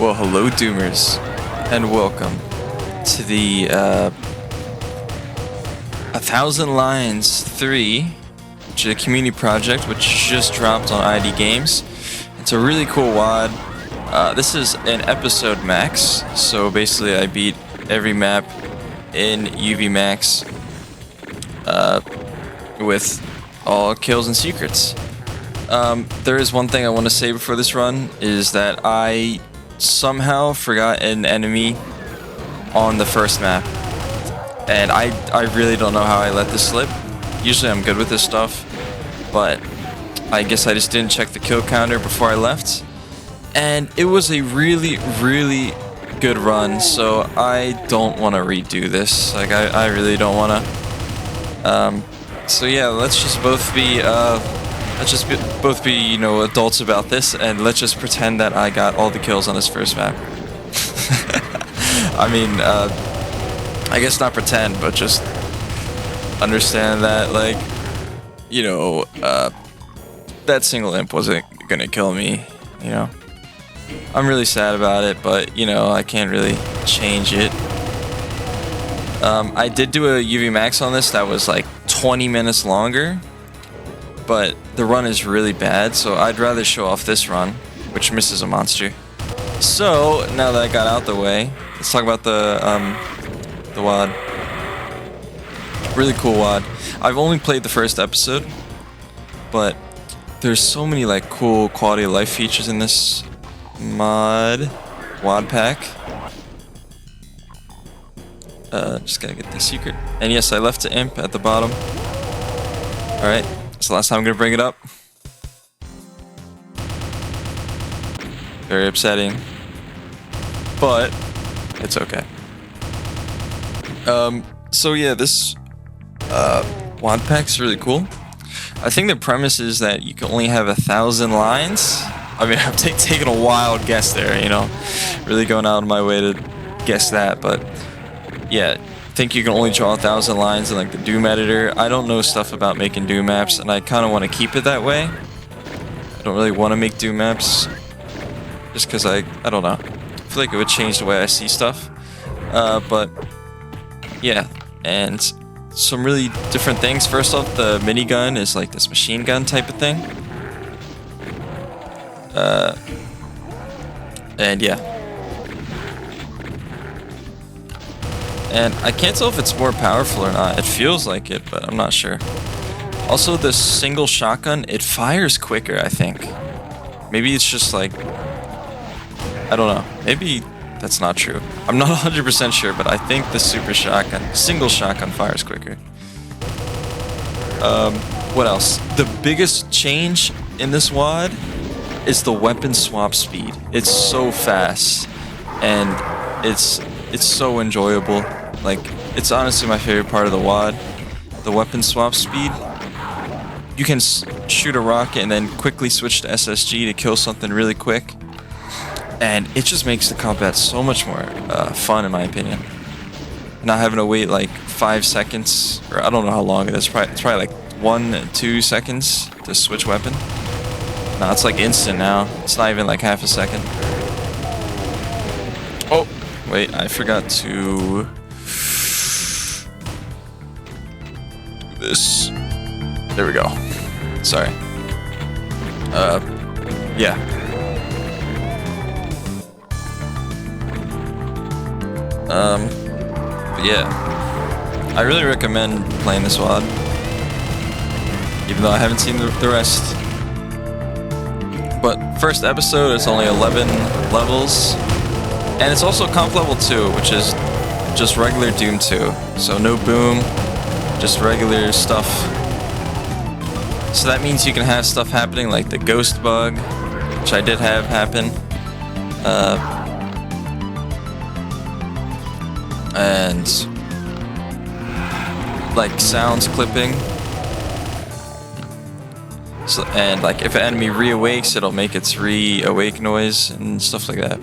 Well, hello, Doomers, and welcome to the A Thousand Lines 3, which is a community project which just dropped on idgames. It's a really cool WAD. This is an episode max, so basically I beat every map in UV max with all kills and secrets. There is one thing I want to say before this run, is that I somehow forgot an enemy on the first map, and I really don't know how I let this slip. Usually I'm good with this stuff, but I guess I just didn't check the kill counter before I left, and it was a really good run, so I don't want to redo this. Like, I really don't want to. So yeah, let's just both be you know, adults about this, and let's just pretend that I got all the kills on this first map. I mean, I guess not pretend, but just understand that, like, you know, that single imp wasn't gonna kill me, you know. I'm really sad about it, but, you know, I can't really change it. I did do a UV max on this that was like 20 minutes longer, but the run is really bad, so I'd rather show off this run, which misses a monster. So now that I got out the way, let's talk about the WAD. Really cool WAD. I've only played the first episode, but there's so many like cool quality of life features in this WAD pack. Just gotta get the secret. And yes, I left the imp at the bottom. Alright, it's the last time I'm gonna bring it up. Very upsetting, but it's okay. So yeah, this WAD pack's really cool. I think the premise is that you can only have 1,000 lines. I mean, I'm taking a wild guess there, you know, really going out of my way to guess that, but yeah, I think you can only draw 1,000 lines in like the Doom editor. I don't know stuff about making Doom maps, and I kind of want to keep it that way. I don't really want to make Doom maps, just because I don't know. I feel like it would change the way I see stuff. But yeah, and some really different things. First off, the minigun is like this machine gun type of thing. And yeah. And I can't tell if it's more powerful or not. It feels like it, but I'm not sure. Also, the single shotgun, it fires quicker, I think. Maybe it's just like, I don't know. Maybe that's not true. I'm not 100% sure, but I think the single shotgun fires quicker. What else? The biggest change in this WAD is the weapon swap speed. It's so fast, and it's so enjoyable. Like, it's honestly my favorite part of the WAD. The weapon swap speed. You can shoot a rocket and then quickly switch to SSG to kill something really quick, and it just makes the combat so much more fun, in my opinion. Not having to wait like 5 seconds, or I don't know how long it is. It's probably like 1-2 seconds to switch weapon. No, it's like instant now. It's not even like half a second. Oh, wait, I forgot to do this. There we go. Sorry. Yeah. But yeah, I really recommend playing this WAD, even though I haven't seen the rest. But first episode is only 11 levels, and it's also comp level 2, which is just regular Doom 2. So no boom, just regular stuff. So that means you can have stuff happening like the ghost bug, which I did have happen. And like sounds clipping. So, and like if an enemy reawakes, it'll make its reawake noise and stuff like that.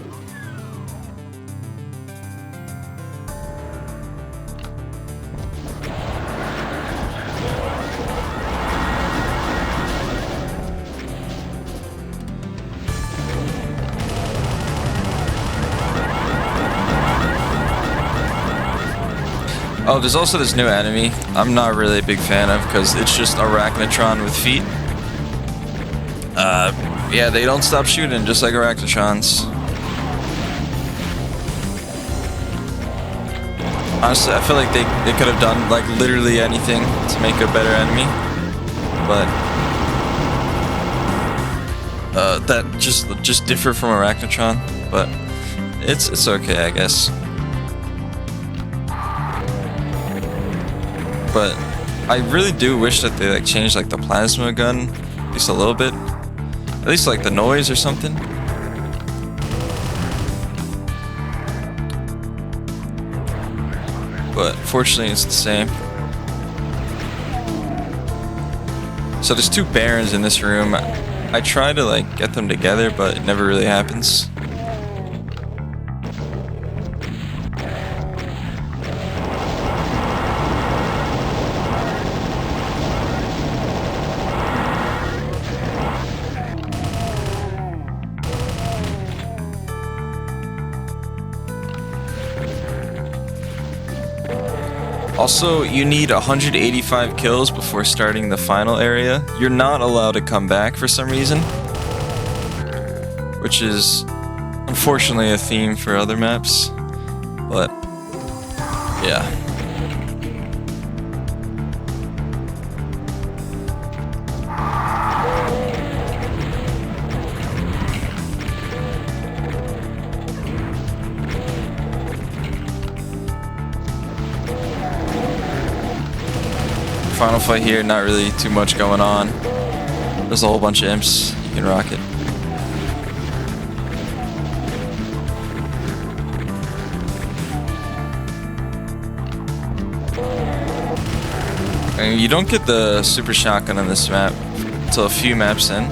Oh, there's also this new enemy I'm not really a big fan of because it's just Arachnotron with feet. Yeah, they don't stop shooting just like Arachnotrons. Honestly, I feel like they could have done like literally anything to make a better enemy, but that just differ from Arachnotron. But it's okay, I guess. But I really do wish that they like changed like the plasma gun at least a little bit, at least like the noise or something. But fortunately it's the same. So there's two barons in this room. I try to like get them together, but it never really happens. Also, you need 185 kills before starting the final area. You're not allowed to come back for some reason, which is unfortunately a theme for other maps, but yeah. Final fight here, not really too much going on. There's a whole bunch of imps. You can rock it. And you don't get the super shotgun on this map until a few maps in,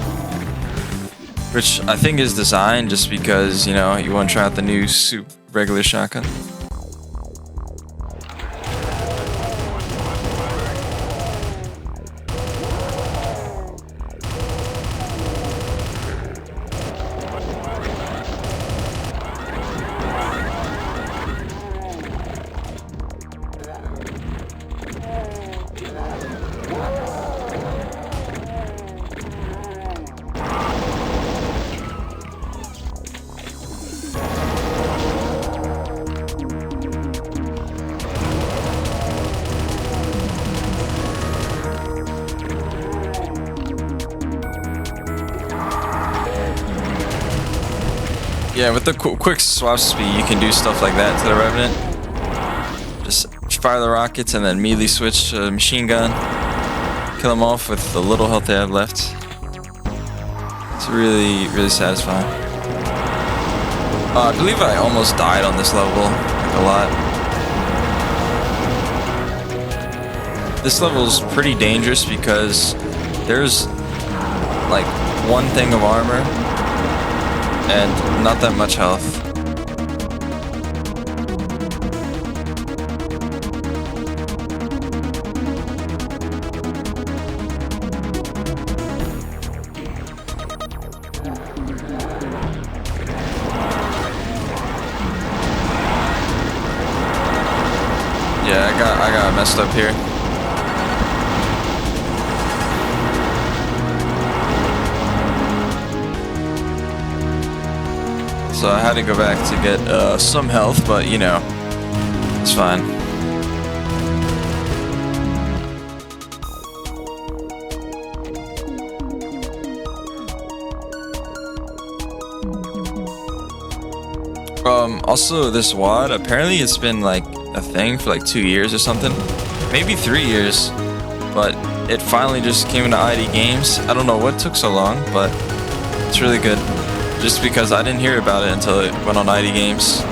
which I think is designed just because, you know, you want to try out the new regular shotgun. Yeah, with the quick swap speed, you can do stuff like that to the Revenant. Just fire the rockets and then melee switch to machine gun. Kill them off with the little health they have left. It's really, really satisfying. I believe I almost died on this level, like a lot. This level is pretty dangerous because there's like one thing of armor and not that much health. Yeah, I got messed up here. So I had to go back to get some health, but you know, it's fine. Also this WAD, apparently it's been like a thing for like 2 years or something, maybe 3 years, but it finally just came into idgames. I don't know what took so long, but it's really good. Just because I didn't hear about it until it went on idgames.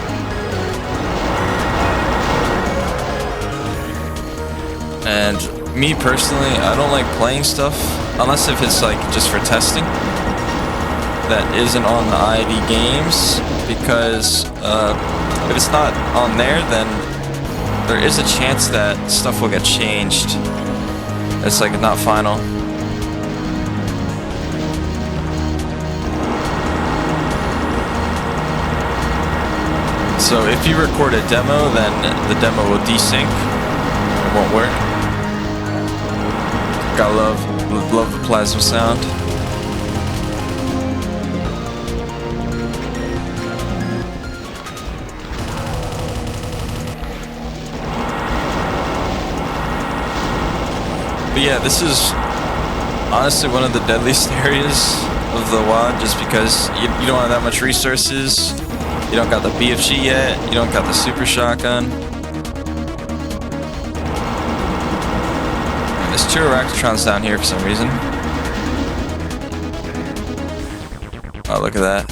And me personally, I don't like playing stuff unless if it's like just for testing that isn't on the idgames, because if it's not on there, then there is a chance that stuff will get changed. It's like not final. So if you record a demo, then the demo will desync it won't work. Gotta love the plasma sound. But yeah, this is honestly one of the deadliest areas of the WoD, just because you don't have that much resources. You don't got the BFG yet. You don't got the super shotgun. And there's 2 Arachnotrons down here for some reason. Oh, look at that.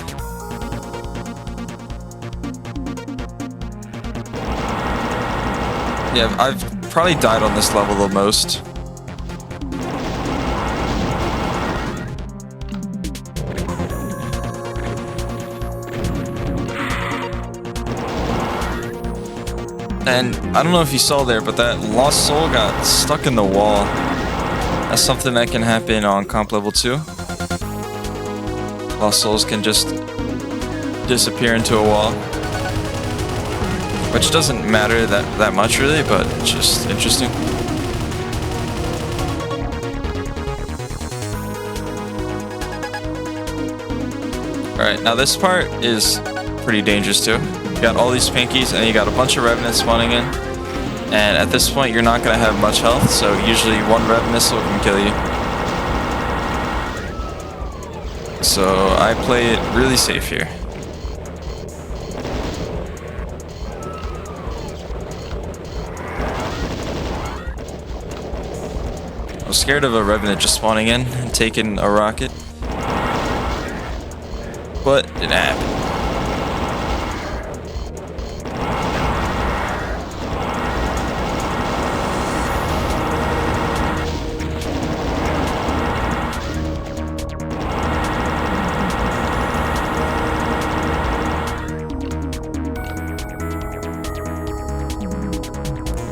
Yeah, I've probably died on this level the most. And I don't know if you saw there, but that lost soul got stuck in the wall. That's something that can happen on comp level 2. Lost souls can just disappear into a wall. Which doesn't matter that much really, but it's just interesting. Alright, now this part is pretty dangerous too. You got all these pinkies, and you got a bunch of revenants spawning in. And at this point, you're not going to have much health, so usually one rev missile can kill you. So I play it really safe here. I was scared of a revenant just spawning in and taking a rocket, but it didn't happen.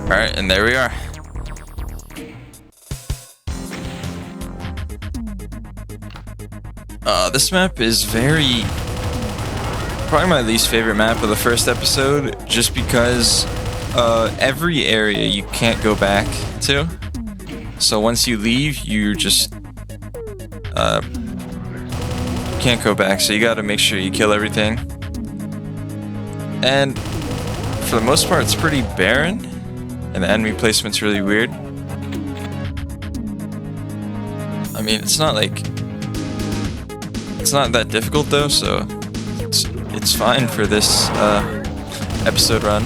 Alright, and there we are. This map is probably my least favorite map of the first episode, just because every area you can't go back to. So once you leave, you just can't go back, so you gotta make sure you kill everything. And for the most part, it's pretty barren. And the enemy placement's really weird. I mean, it's not that difficult though, so it's fine for this episode run.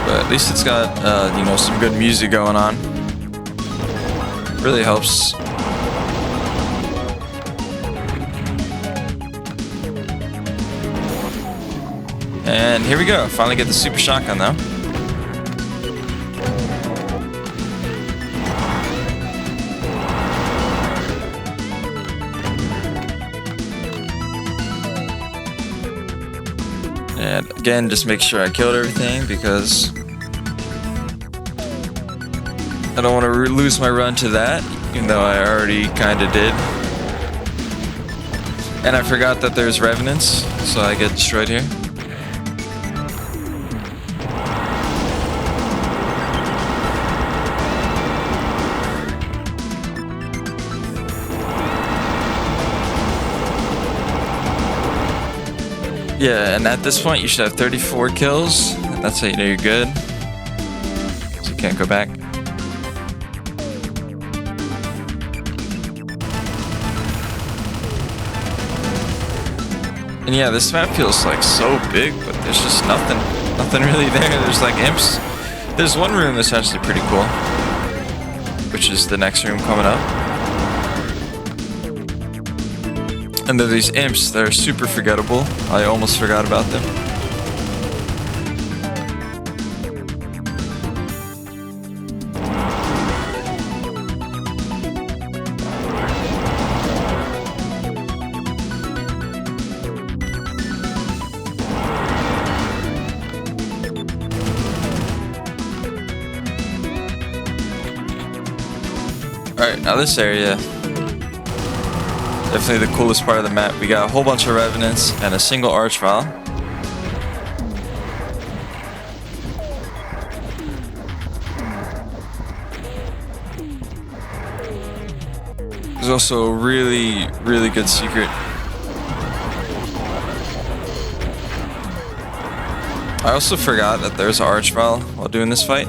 But at least it's got you know, some good music going on. Really helps. And here we go. Finally get the super shotgun though. And again, just make sure I killed everything, because I don't want to lose my run to that, even though I already kind of did. And I forgot that there's revenants, so I get destroyed here. Yeah, and at this point you should have 34 kills. That's how you know you're good. So you can't go back. And yeah, this map feels like so big, but there's just nothing really there. There's like imps. There's one room that's actually pretty cool, which is the next room coming up. And there are these imps that are super forgettable. I almost forgot about them. Alright, now this area, definitely the coolest part of the map. We got a whole bunch of revenants and a single archvile. There's also a really, really good secret. I also forgot that there's an archvile while doing this fight.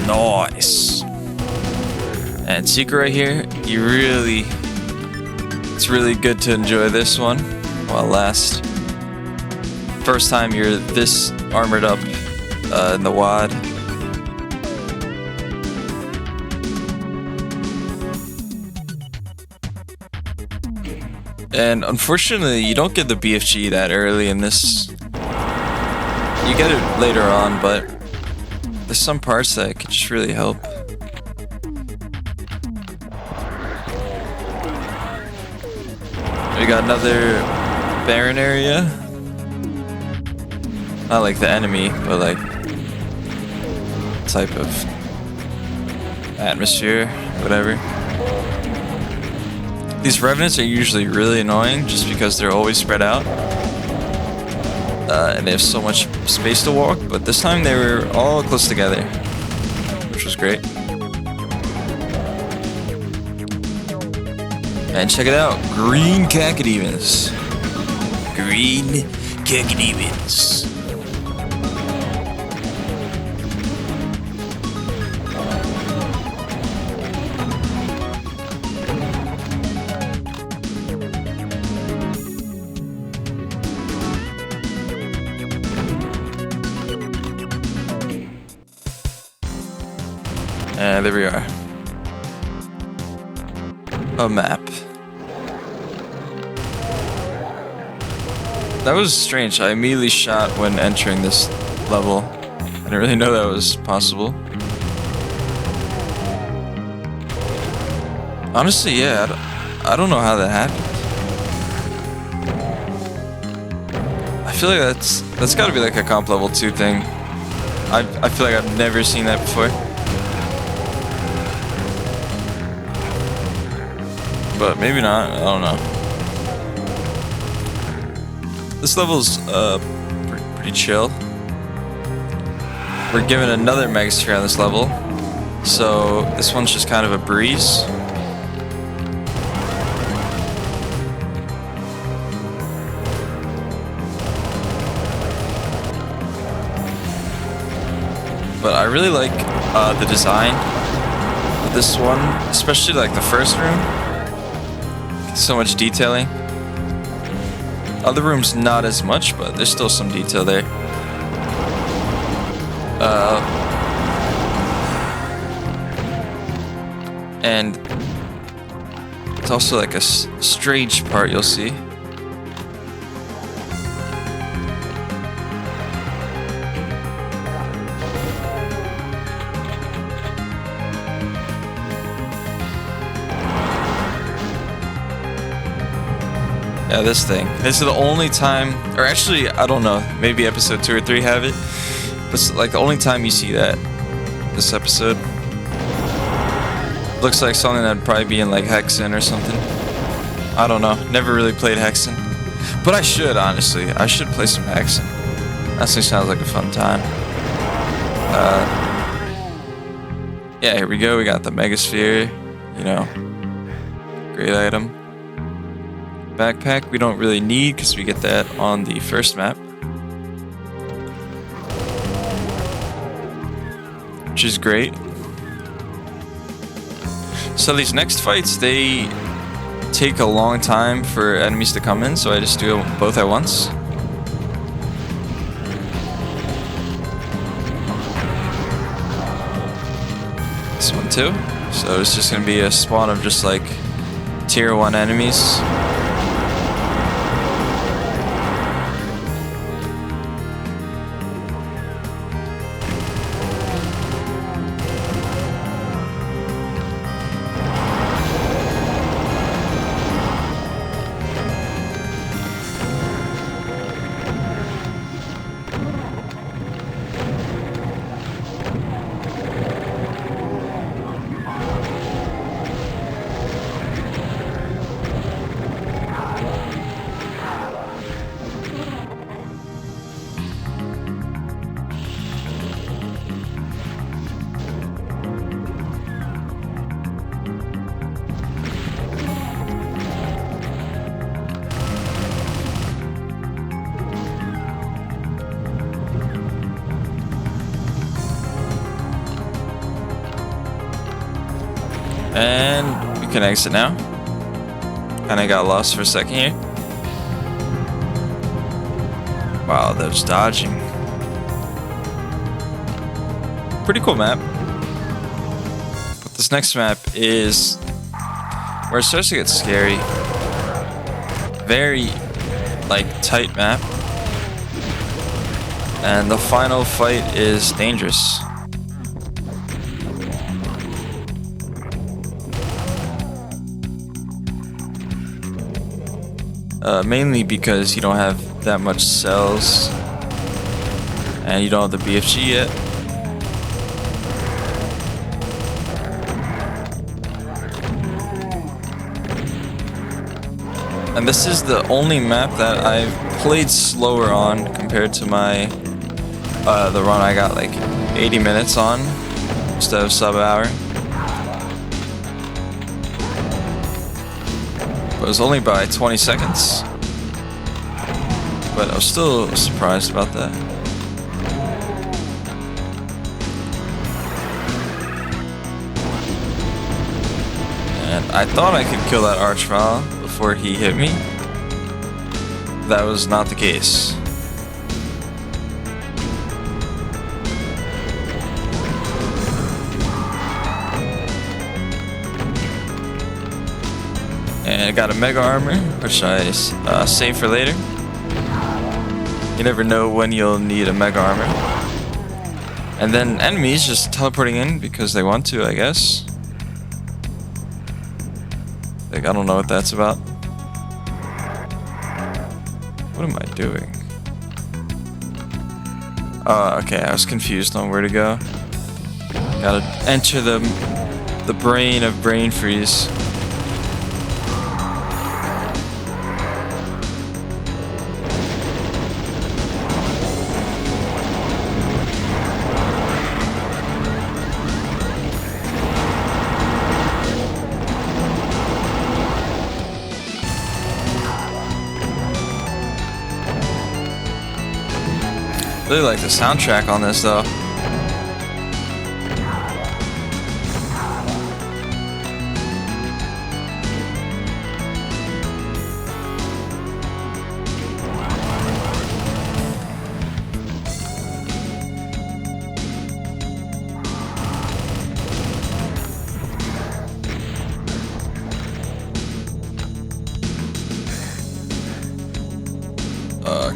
Nice. And secret right here, it's really good to enjoy this one while last. First time you're this armored up in the WoD. And unfortunately, you don't get the BFG that early in this. You get it later on, but there's some parts that could just really help. We got another barren area. Not like the enemy, but like type of atmosphere, whatever. These revenants are usually really annoying just because they're always spread out. And they have so much space to walk, but this time they were all close together, which was great. And check it out, green cacodemons. Green cacodemons. And there we are. A map. That was strange. I immediately shot when entering this level. I didn't really know that was possible. Honestly, yeah, I don't know how that happened. I feel like that's got to be like a comp level 2 thing. I feel like I've never seen that before. But maybe not, I don't know. This level's pretty chill. We're given another megasphere on this level, so this one's just kind of a breeze. But I really like the design of this one, especially like the first room. So much detailing. Other rooms not as much, but there's still some detail there. And it's also like a strange part you'll see. Yeah, this thing. This is the only time, or actually, I don't know, maybe episode 2 or 3 have it, but it's like the only time you see that, this episode. Looks like something that'd probably be in like Hexen or something. I don't know, never really played Hexen. But I should, honestly. I should play some Hexen. That sounds like a fun time. Yeah, here we go, we got the Megasphere, you know, great item. Backpack we don't really need because we get that on the first map, which is great. So these next fights, they take a long time for enemies to come in, so I just do them both at once. This one too. So it's just gonna be a spawn of just like tier 1 enemies. And we can exit now. Kinda got lost for a second here. Wow, they're just dodging. Pretty cool map. But this next map is where it starts to get scary. Very, like, tight map. And the final fight is dangerous. Mainly because you don't have that much cells. And you don't have the BFG yet. And this is the only map that I've played slower on compared to my the run I got like 80 minutes on instead of sub-hour. But it was only by 20 seconds. But I was still surprised about that. And I thought I could kill that Archvile before he hit me. That was not the case. And I got a Mega Armor, which I save for later. You never know when you'll need a Mega Armor. And then enemies just teleporting in because they want to, I guess. Like, I don't know what that's about. What am I doing? Oh, okay, I was confused on where to go. Gotta enter the brain of Brain Freeze. I really like the soundtrack on this though.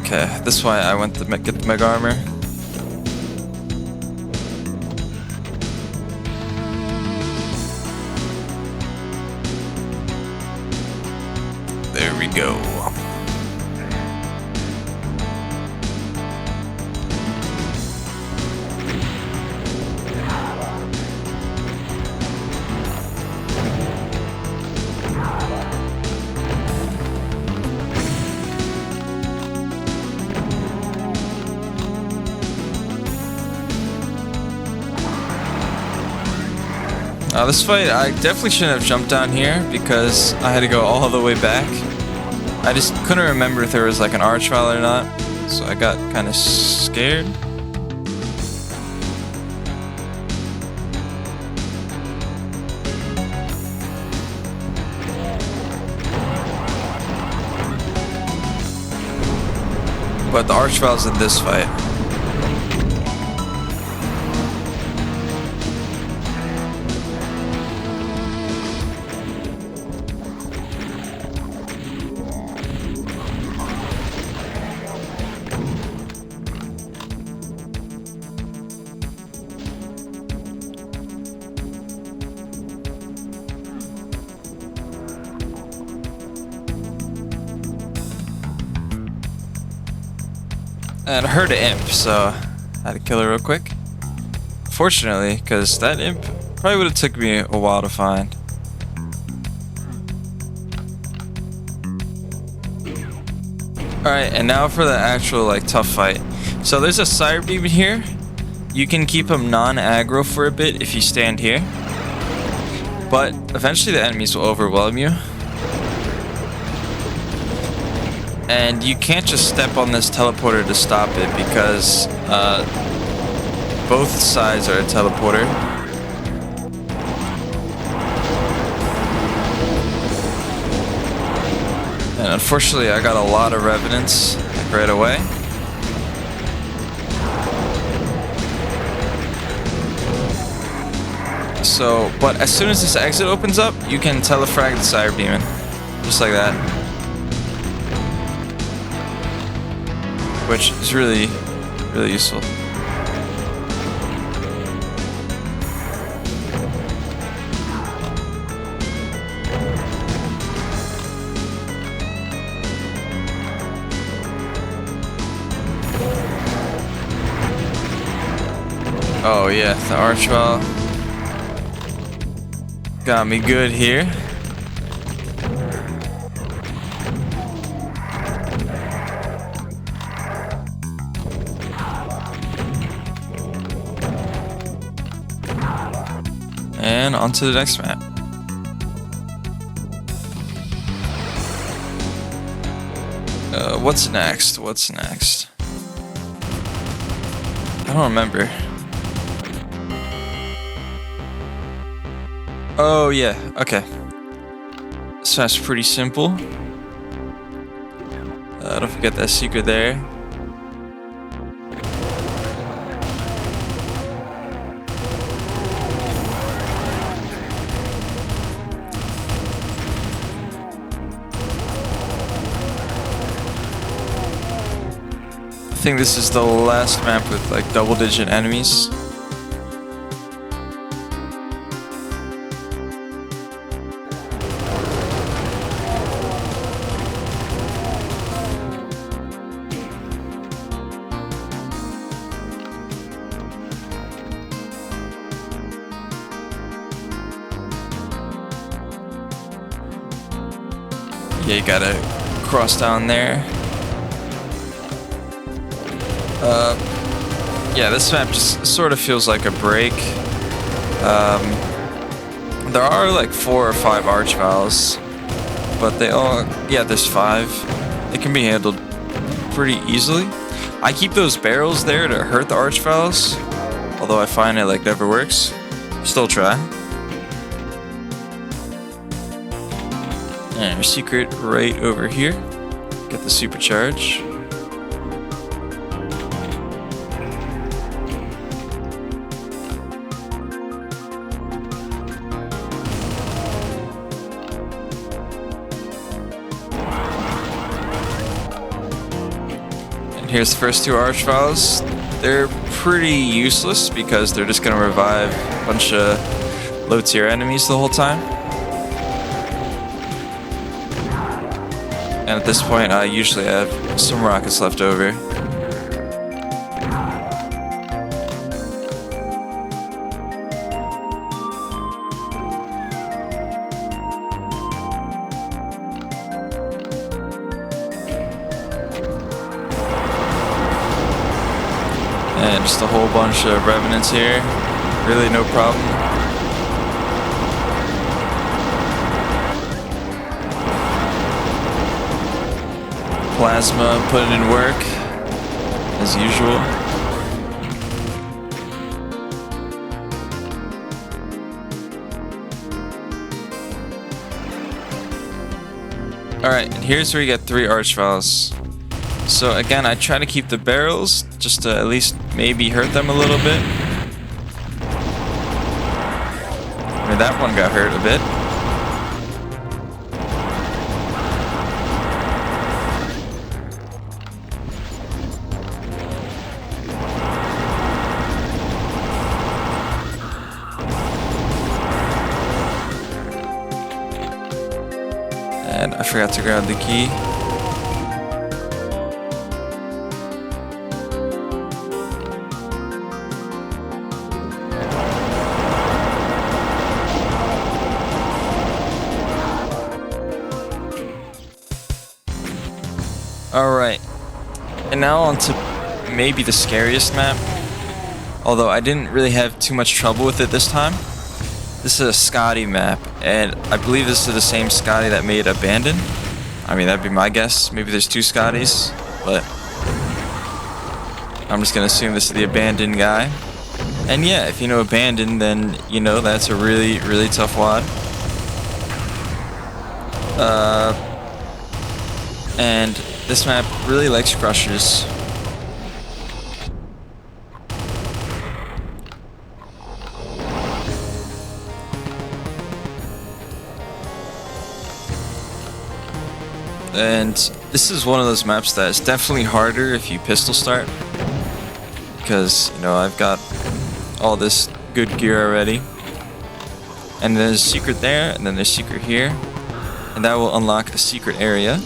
Okay, this is why I went to get the Mega Armor. There we go. This fight, I definitely shouldn't have jumped down here because I had to go all the way back. I just couldn't remember if there was like an Archvile or not, so I got kind of scared. But the Archvile's in this fight. And I heard an imp, so I had to kill her real quick. Fortunately, because that imp probably would have took me a while to find. Alright, and now for the actual like tough fight. So there's a Sire Beam here. You can keep him non-aggro for a bit if you stand here. But eventually the enemies will overwhelm you. And you can't just step on this teleporter to stop it because both sides are a teleporter. And unfortunately, I got a lot of revenants like, right away. So, but as soon as this exit opens up, you can telefrag the Cyber Demon. Just like that. Which is really, really useful. Oh yeah, the Archwell got me good here. And on to the next map. What's next? What's next? I don't remember. Oh yeah, okay. So that's pretty simple. Don't forget that secret there. I think this is the last map with like double-digit enemies. Yeah, you gotta cross down there. Yeah, this map just sort of feels like a break. There are like 4 or 5 Archvals, but they all, yeah, there's 5. They can be handled pretty easily. I keep those barrels there to hurt the Archvals, although I find it like never works. Still try. And your secret right over here. Get the supercharge. And here's the first 2 Archvals. They're pretty useless because they're just gonna revive a bunch of low tier enemies the whole time. And at this point, I usually have some rockets left over. And just a whole bunch of revenants here. Really no problem. Plasma putting in work, as usual. Alright, and here's where you get 3 Archvals. So again, I try to keep the barrels, just to at least maybe hurt them a little bit. I mean, that one got hurt a bit. And I forgot to grab the key. Alright, and now on to maybe the scariest map. Although I didn't really have too much trouble with it this time. This is a Scotty map, and I believe this is the same Scotty that made Abandon. I mean, that'd be my guess. Maybe there's 2 Scotties, but I'm just gonna assume this is the Abandon guy. And yeah, if you know Abandon, then you know that's a really, really tough WAD. And this map really likes crushers. And this is one of those maps that is definitely harder if you pistol start, because, you know, I've got all this good gear already. And there's a secret there, and then there's a secret here, and that will unlock a secret area.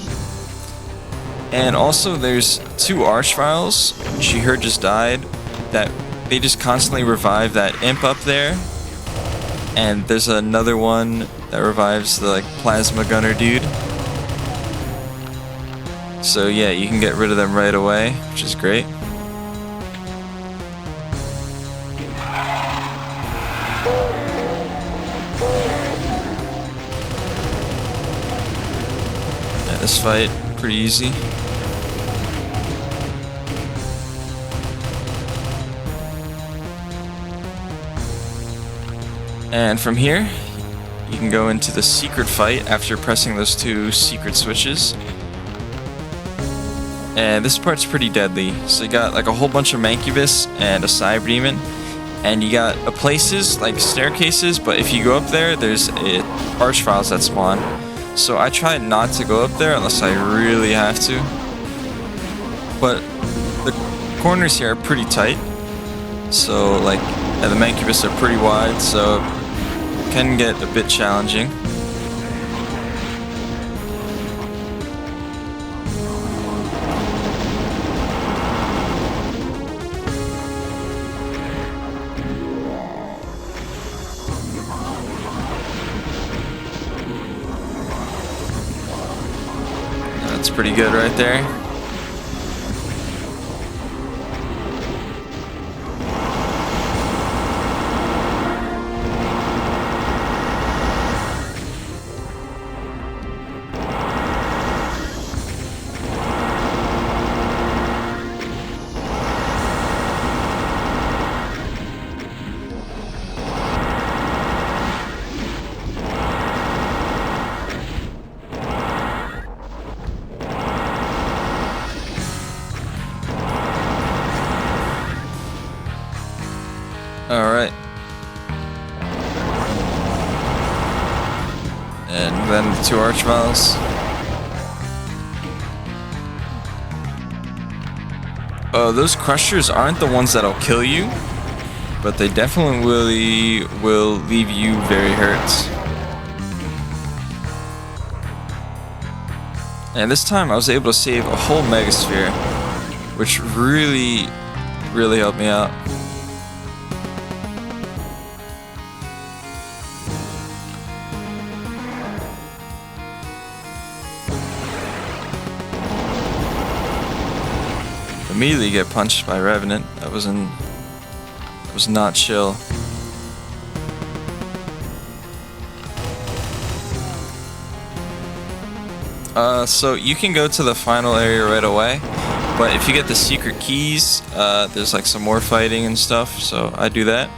And also there's 2 Archviles, which you heard just died, that they just constantly revive that imp up there. And there's another one that revives the like plasma gunner dude. So yeah, you can get rid of them right away, which is great. Yeah, this fight, pretty easy. And from here, you can go into the secret fight after pressing those 2 secret switches. And this part's pretty deadly. So you got like a whole bunch of Mancubus and a Cyber Demon. And you got places like staircases, but if you go up there, there's Archviles that spawn. So I try not to go up there unless I really have to. But the corners here are pretty tight. So like, yeah, the Mancubus are pretty wide, so it can get a bit challenging. That's pretty good right there. Alright. And then the 2 Archviles. Oh, those crushers aren't the ones that'll kill you, but they definitely will leave you very hurt. And this time I was able to save a whole Megasphere, which really helped me out. Immediately get punched by Revenant. That was not chill. So you can go to the final area right away, but if you get the secret keys, there's like some more fighting and stuff, so I do that.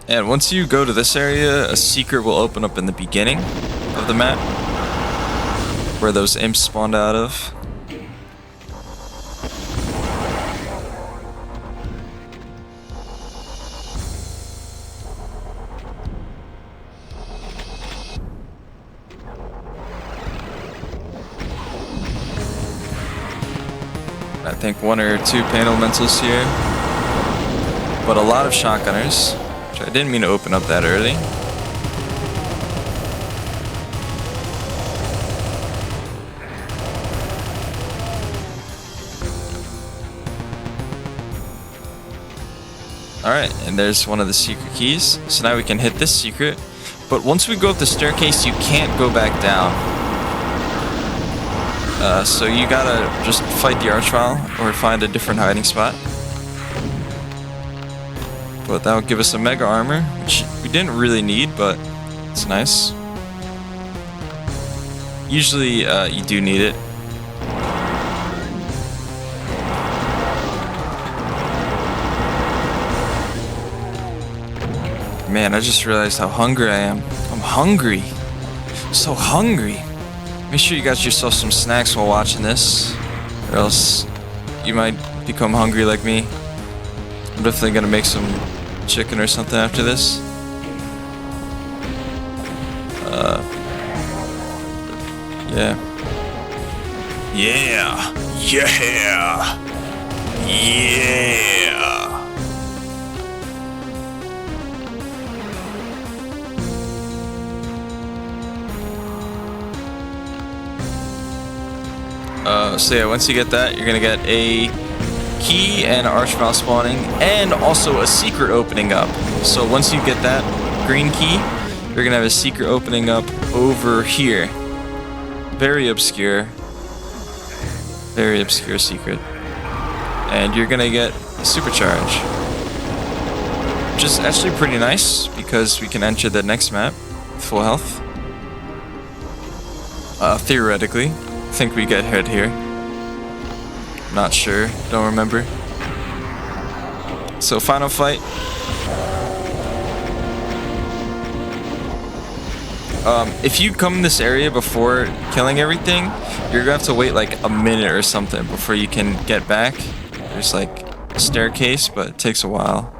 And once you go to this area, a secret will open up in the beginning of the map, where those imps spawned out of. I think 1 or 2 pain elementals here, but a lot of shotgunners. I didn't mean to open up that early. Alright, and there's one of the secret keys. So now we can hit this secret. But once we go up the staircase, you can't go back down. So you gotta just fight the Archvile or find a different hiding spot. but that'll give us a mega armor, which we didn't really need, but it's nice. Usually you do need it. Man, I just realized how hungry I am. I'm hungry. So hungry. Make sure you got yourself some snacks while watching this, or else you might become hungry like me. I'm definitely gonna make some chicken or something after this. Yeah. Yeah. Yeah. Yeah. So yeah, once you get that, you're gonna get a key and archvile spawning, and also a secret opening up. So once you get that green key, you're gonna have a secret opening up over here. Very obscure secret. And you're gonna get a supercharge, which is actually pretty nice because we can enter the next map with full health. Theoretically, I think we get hit here. Not sure, don't remember. So final fight. If you come in this area before killing everything, you're gonna have to wait like a minute or something before you can get back. There's like a staircase, but it takes a while.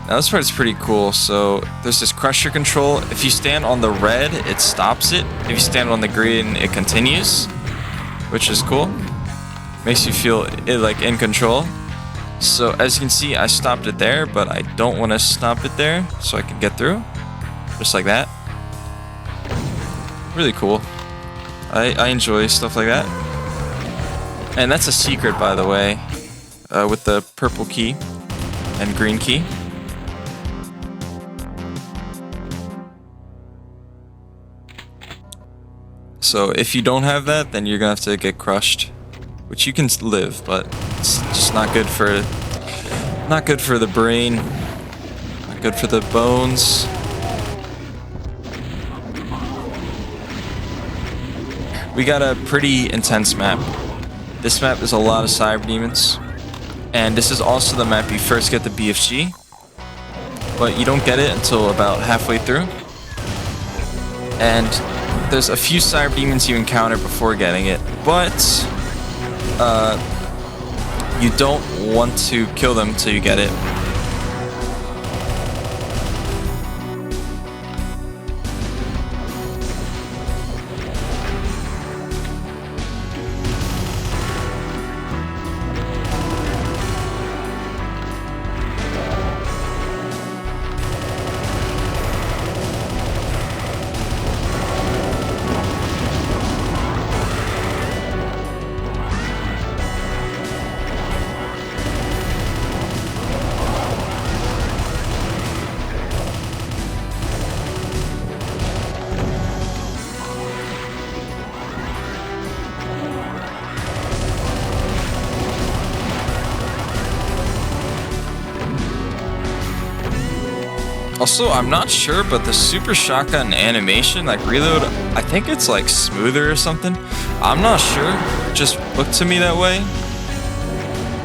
Now this part's pretty cool. So there's this crusher control. If you stand on the red, it stops it. If you stand on the green, it continues, which is cool. Makes you feel like in control. So as you can see, I stopped it there, but I don't want to stop it there, so I can get through, just like that. Really cool. I enjoy stuff like that. And that's a secret, by the way, with the purple key and green key. So if you don't have that, then you're gonna have to get crushed, which you can live, but it's just not good for the brain, not good for the bones. We got a pretty intense map. This map is a lot of cyber demons, and this is also the map you first get the BFG, but you don't get it until about halfway through. And there's a few cyber demons you encounter before getting it, but you don't want to kill them till you get it. Also, I'm not sure, but the super shotgun animation, like reload, I think it's like smoother or something. I'm not sure. It just looked to me that way.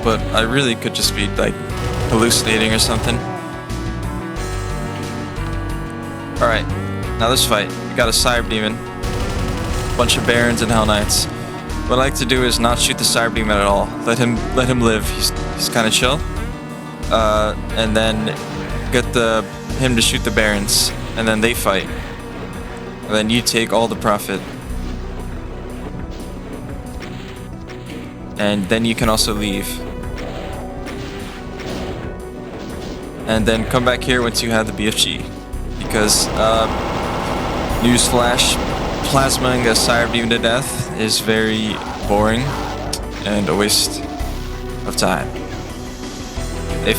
But I really could just be like hallucinating or something. Alright, now this fight. We got a cyber demon, bunch of barons and hell knights. What I like to do is not shoot the cyber demon at all. Let him live. He's kind of chill. And then get him to shoot the barons, and then they fight, and then you take all the profit, and then you can also leave, and then come back here once you have the BFG, because newsflash, plasmaing a cyber demon to death is very boring and a waste of time. If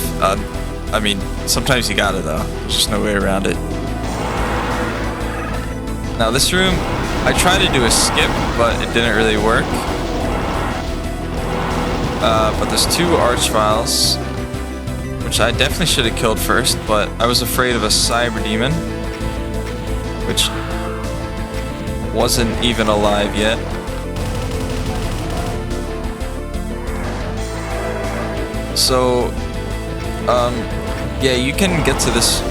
I mean, sometimes you got it though. There's just no way around it. Now this room, I tried to do a skip, but it didn't really work. But there's 2 Archviles, which I definitely should have killed first, but I was afraid of a Cyber Demon, which wasn't even alive yet. So, yeah, you can get to this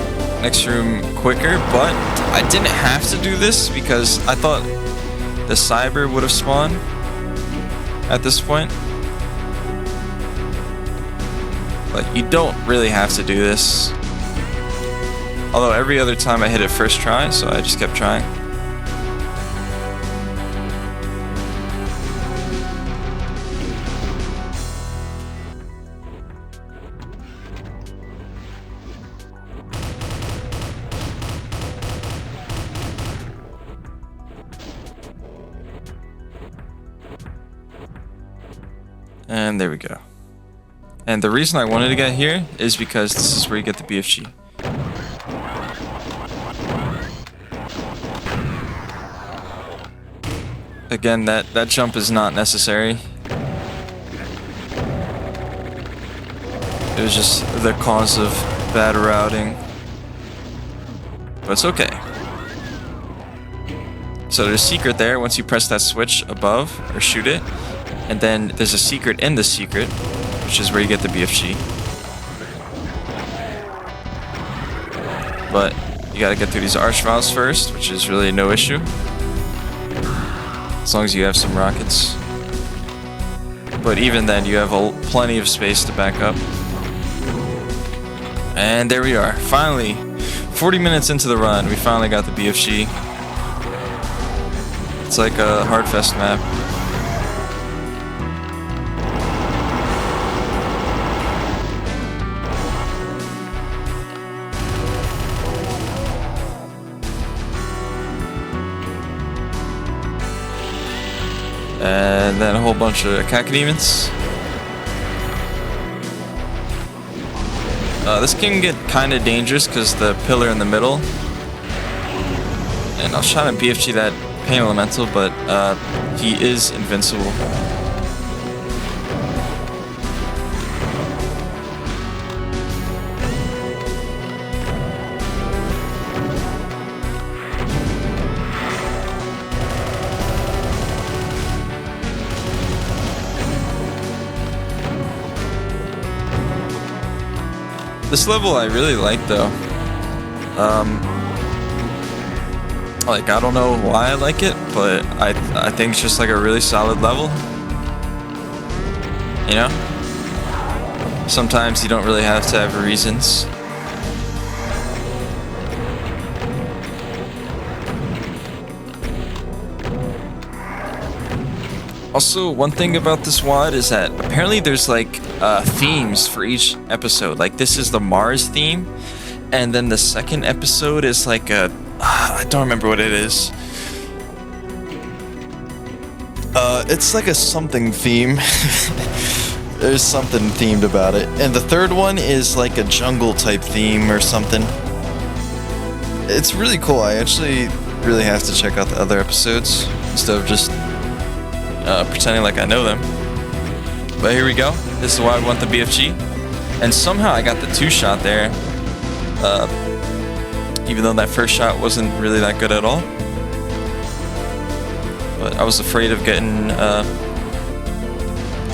next room quicker, but I didn't have to do this because I thought the Cyber would have spawned at this point. But you don't really have to do this. Although every other time I hit it first try, so I just kept trying. And there we go. And the reason I wanted to get here is because this is where you get the BFG. Again, that jump is not necessary. It was just the cause of bad routing. But it's okay. So there's a secret there once you press that switch above or shoot it. And then there's a secret in the secret, which is where you get the BFG. But you gotta get through these Archviles first, which is really no issue. As long as you have some rockets. But even then, you have plenty of space to back up. And there we are. Finally, 40 minutes into the run, we finally got the BFG. It's like a Hardfest map. And then a whole bunch of cacodemons. This can get kind of dangerous because the pillar in the middle. And I was trying to BFG that Pain Elemental, but he is invincible. This level I really like though. Like I don't know why I like it, but I think it's just like a really solid level. You know? Sometimes you don't really have to have reasons. Also, one thing about this WOD is that apparently there's like themes for each episode. Like this is the Mars theme, and then the second episode is like a I don't remember what it is. It's like a something theme. There's something themed about it, and the third one is like a jungle type theme or something. It's really cool. I actually really have to check out the other episodes instead of just pretending like I know them. But here we go. This is why I want the BFG. And somehow I got the 2-shot there. Even though that first shot wasn't really that good at all. But I was afraid of getting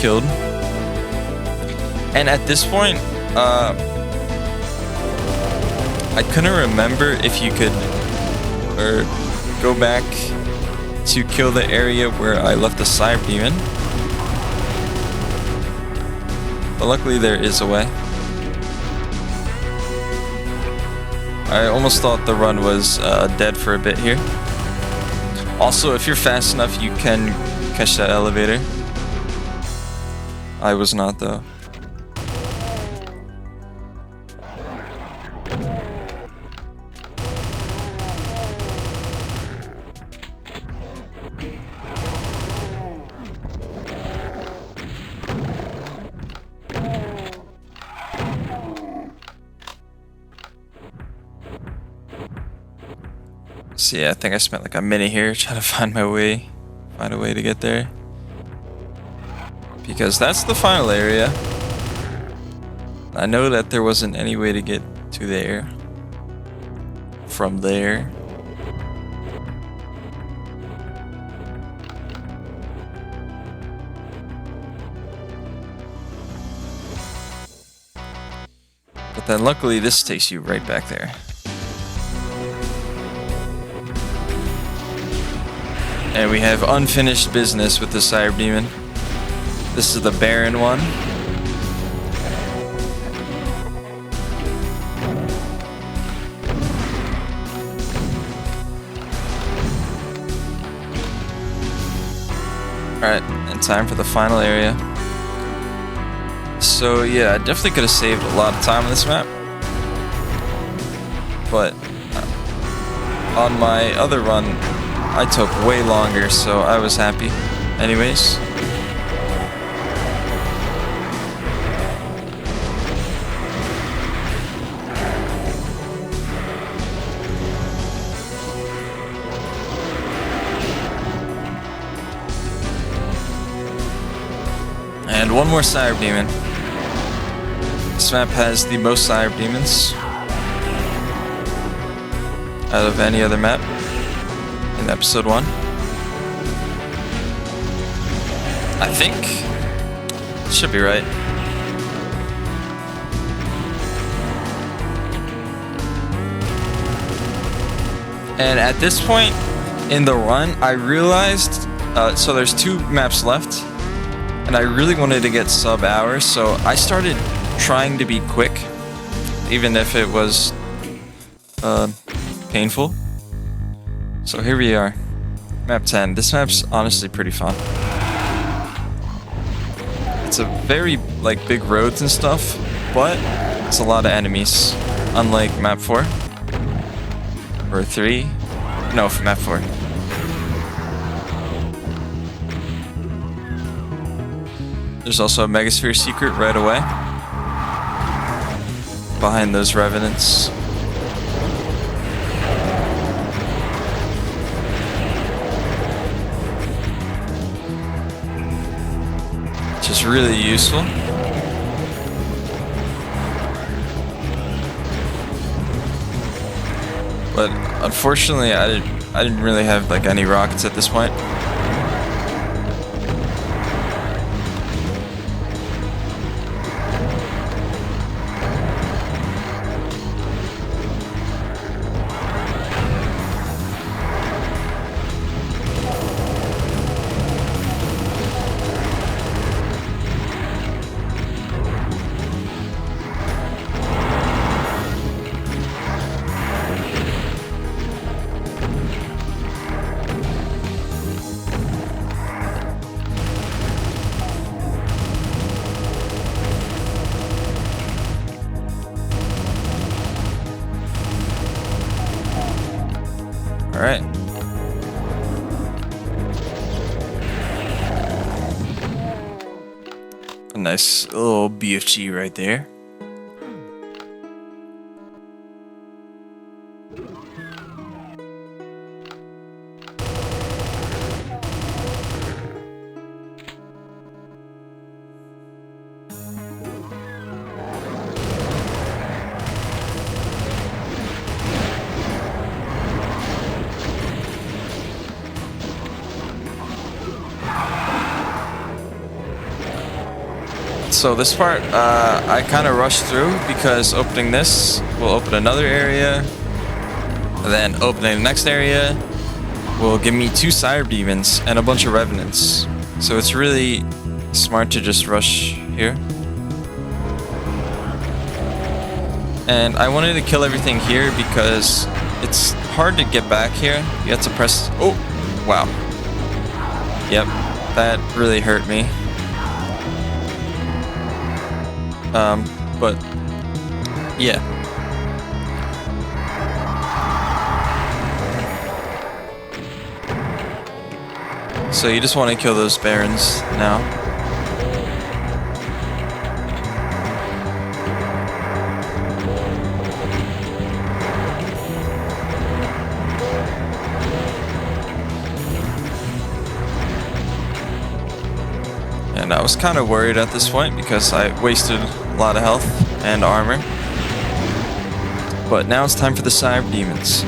killed. And at this point, I couldn't remember if you could go back to kill the area where I left the Cyber Demon. But luckily there is a way. I almost thought the run was dead for a bit here. Also, if you're fast enough, you can catch that elevator. I was not though. So yeah, I think I spent like a minute here trying to find a way to get there. because that's the final area. I know that there wasn't any way to get to there from there. But then luckily this takes you right back there. And we have unfinished business with the Cyber Demon. This is the Baron one. Alright, and time for the final area. So yeah, I definitely could have saved a lot of time on this map. But on my other run, I took way longer, so I was happy. Anyways. And one more Cyber Demon. This map has the most Cyber Demons out of any other map in episode 1. I think. Should be right. And at this point in the run, I realized, so there's 2 maps left, and I really wanted to get sub hours, so I started trying to be quick, even if it was painful. So here we are, map 10. This map's honestly pretty fun. It's a very big roads and stuff, but it's a lot of enemies, unlike map 4 or 3. No, for map 4. There's also a Megasphere secret right away behind those revenants. Which is really useful. But unfortunately, I didn't really have any rockets at this point. Alright. A nice little BFG right there. So this part, I kind of rushed through because opening this will open another area, and then opening the next area will give me 2 Cyber Demons and a bunch of Revenants. So it's really smart to just rush here. And I wanted to kill everything here because it's hard to get back here. You have to press... Oh, wow. Yep, that really hurt me. But yeah. So you just want to kill those Barons now. And I was kind of worried at this point because I wasted a lot of health and armor. But now it's time for the Cyber Demons.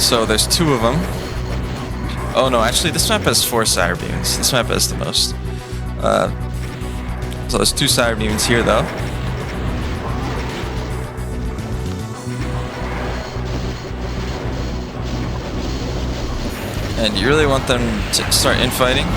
So there's 2 of them. Oh no, actually this map has 4 Cyber Demons. This map has the most. So there's 2 Cyber Demons here though. And you really want them to start infighting.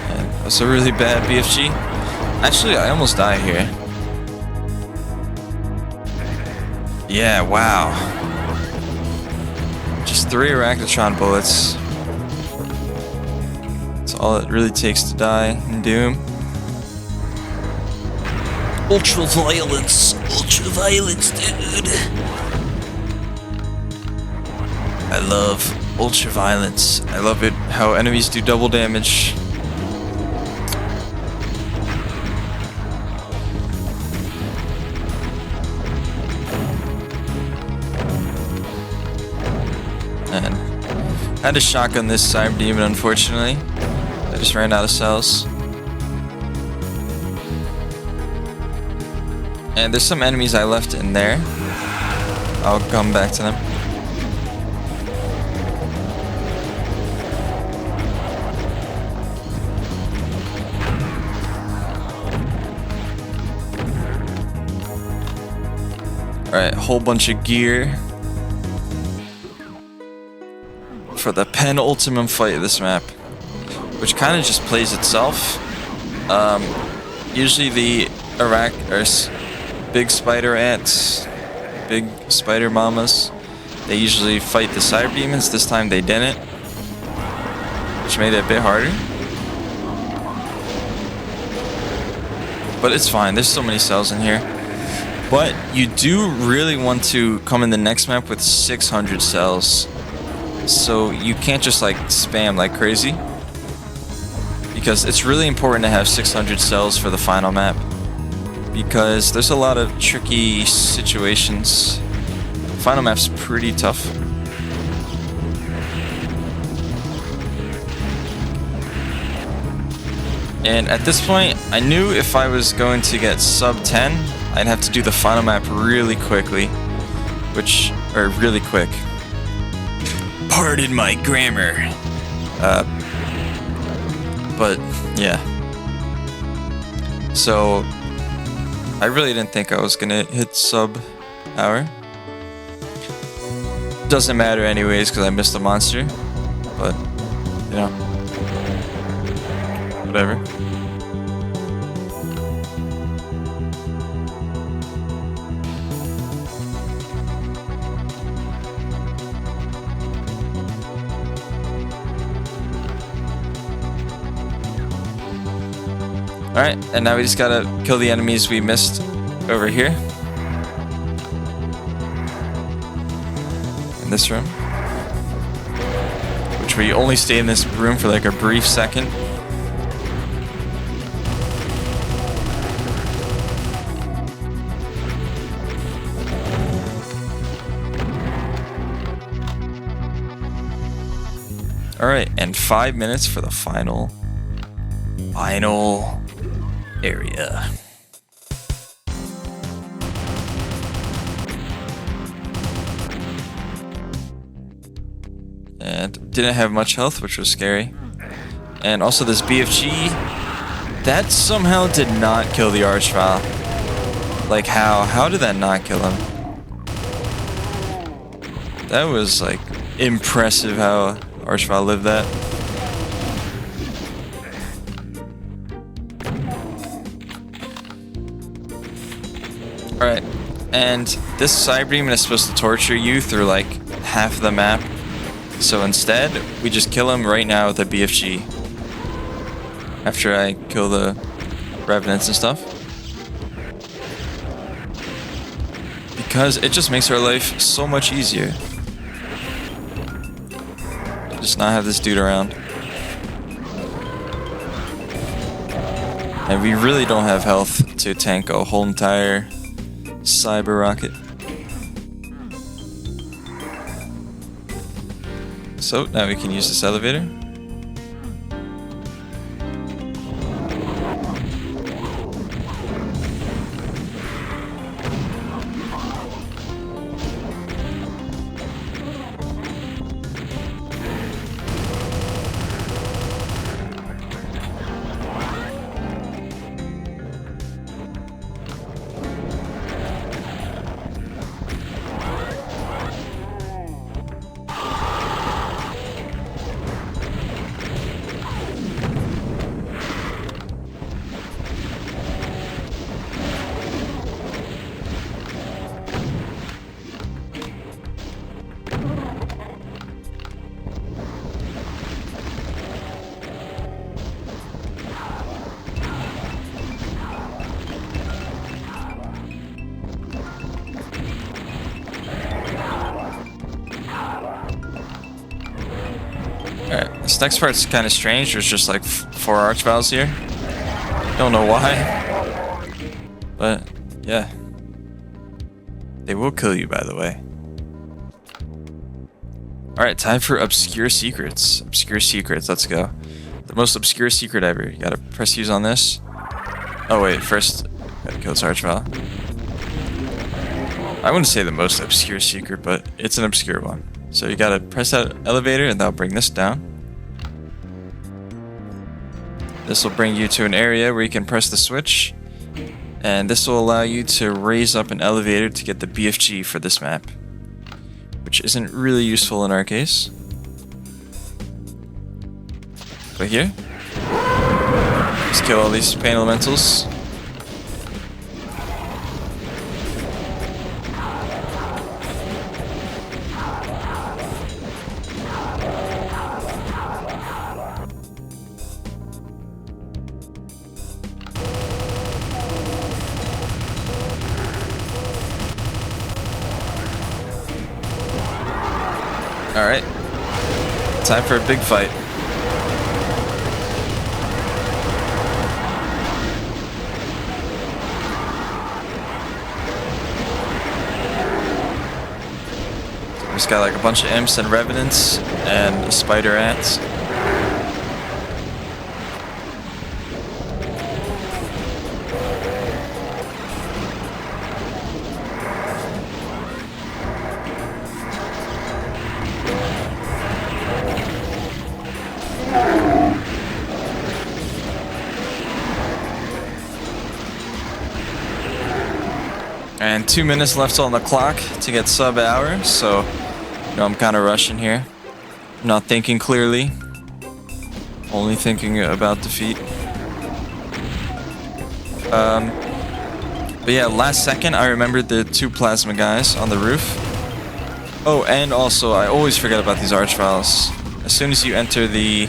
And that's a really bad BFG. Actually, I almost die here. Yeah, wow. Just 3 Arachnotron bullets. That's all it really takes to die in Doom. Ultraviolence, dude. I love ultraviolence. I love it how enemies do double damage. And I had to shotgun this Cyber Demon, unfortunately. I just ran out of cells. And there's some enemies I left in there. I'll come back to them. Alright, whole bunch of gear for the penultimate fight of this map, which kind of just plays itself. Usually the big spider ants, big spider mamas, they usually fight the Cyber Demons. This time they didn't, which made it a bit harder. But it's fine, there's so many cells in here. But you do really want to come in the next map with 600 cells. So you can't just like spam like crazy, because it's really important to have 600 cells for the final map, because there's a lot of tricky situations. Final map's pretty tough. And at this point, I knew if I was going to get sub 10, I'd have to do the final map really quickly, really quick. Pardon my grammar. But yeah. So I really didn't think I was gonna hit sub hour. Doesn't matter anyways because I missed the monster. But you know, whatever. Alright, and now we just gotta kill the enemies we missed over here. In this room. Which we only stay in this room for like a brief second. Alright, and 5 minutes for the final area. And didn't have much health, which was scary. And also this BFG, that somehow did not kill the Archvile. Like how? How did that not kill him? That was like impressive how Archvile lived that. Alright, and this Cyber Demon is supposed to torture you through like half of the map. So instead, we just kill him right now with a BFG. After I kill the revenants and stuff. Because it just makes our life so much easier. Just not have this dude around. And we really don't have health to tank a whole entire cyber rocket. So now we can use this elevator. Alright, this next part's kind of strange. There's just like 4 archviles here. Don't know why. But, yeah. They will kill you, by the way. Alright, time for obscure secrets. Obscure secrets, let's go. The most obscure secret ever. You gotta press use on this. Oh wait, first, gotta kill this archvile. I wouldn't say the most obscure secret, but it's an obscure one. So you gotta press that elevator and that'll bring this down. This will bring you to an area where you can press the switch. And this will allow you to raise up an elevator to get the BFG for this map. Which isn't really useful in our case. But here, let's kill all these pain elementals. Alright, time for a big fight. Just got like a bunch of imps and revenants and spider ants. And 2 minutes left on the clock to get sub hour, so you know I'm kind of rushing here. Not thinking clearly, only thinking about defeat. But yeah, last second I remembered the 2 plasma guys on the roof. Oh, and also I always forget about these archviles. As soon as you enter the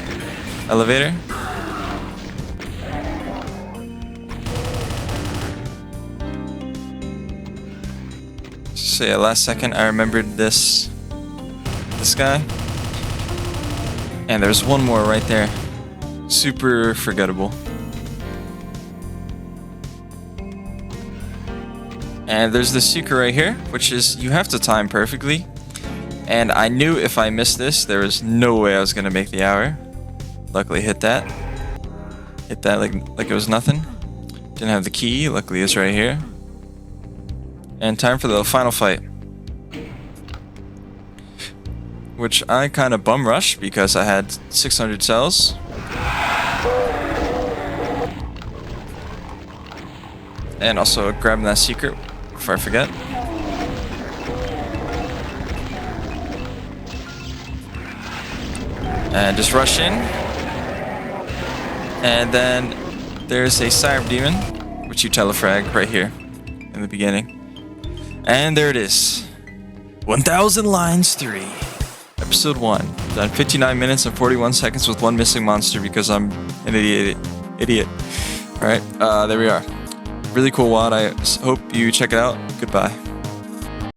elevator, so yeah, last second I remembered this guy. And there's one more right there. Super forgettable. And there's the secret right here, which is you have to time perfectly. And I knew if I missed this, there was no way I was gonna make the hour. Luckily hit that. Hit that like it was nothing. Didn't have the key, luckily it's right here. And time for the final fight. Which I kind of bum rushed because I had 600 cells. And also grabbing that secret before I forget. And just rush in. And then there's a Cyber Demon, which you telefrag right here in the beginning. And there it is. 1000 Lines 3. Episode 1. Done 59 minutes and 41 seconds with 1 missing monster because I'm an idiot. All right, there we are. Really cool wad. I hope you check it out. Goodbye.